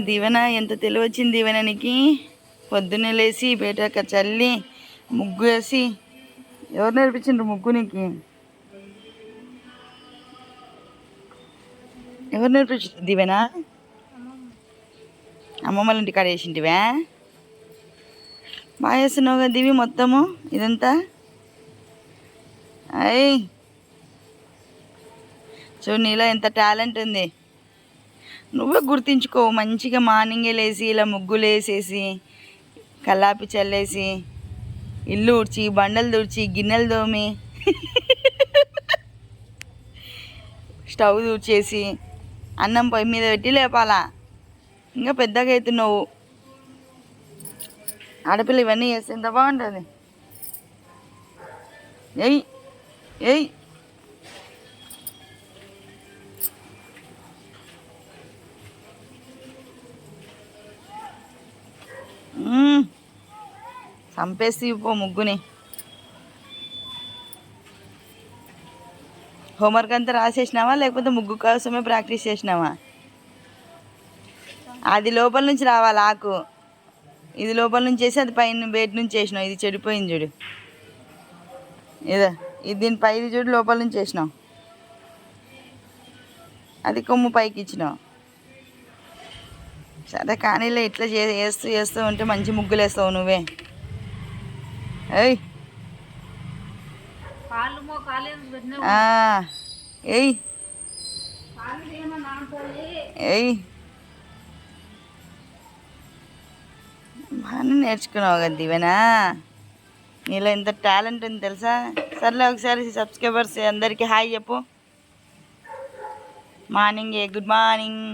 దీవెన ఎంత తెలివి వచ్చింది దీవెన నీకు. పొద్దున్నే లేచి బయట చల్లి ముగ్గు వేసి. ఎవరు నేర్పించిండ్రు ముగ్గు నీకు? ఎవరు నేర్పించారు దీవెన? అమ్మమ్మ వాళ్ళ ఇంటికాడ వేసింటివా? బాగా వేస్తున్నావు కదా దివి మొత్తము ఇదంతా. అయ్యి చూడు నీలో ఎంత టాలెంట్ ఉంది. నువ్వే గుర్తించుకో. మంచిగా మార్నింగే లేచి ఇలా ముగ్గులు వేసేసి కల్లాపి చల్లేసి ఇల్లు ఊడ్చి బండలు తుడిచి గిన్నెలు తోమి స్టవ్ తుడిచేసి అన్నం పొయ్యి మీద పెట్టి లేపాలా. ఇంకా పెద్దగా అవుతున్నావు. ఆడపిల్ల ఇవన్నీ చేస్తే ఎంత బాగుంటుంది. ఎయ్ ఎయ్ చంపేసి పో ముగ్గుని. హోంవర్క్ అంతా రాసేసినావా లేకపోతే ముగ్గు కోసమే ప్రాక్టీస్ చేసినావా? అది లోపల నుంచి రావాలి ఆకు. ఇది లోపల నుంచి చేసి అది పైన బయట నుంచి చేసినావు. ఇది చెడిపోయింది చూడు. ఇది దీని పైది చూడు లోపల నుంచి చేసినావు. అది కొమ్ము పైకి ఇచ్చినావు. సరే కానీలే. ఇట్లా వేస్తూ వేస్తూ ఉంటే మంచి ముగ్గులు వేస్తావు నువ్వే. ఏయ్ ఏయ్ ఏయ్ బాగా నేర్చుకున్నావు కదా దివెనా. నీలో ఎంత టాలెంట్ ఉంది తెలుసా. సర్లే ఒకసారి సబ్స్క్రైబర్స్ అందరికీ హాయ్ చెప్పు. Morning good morning.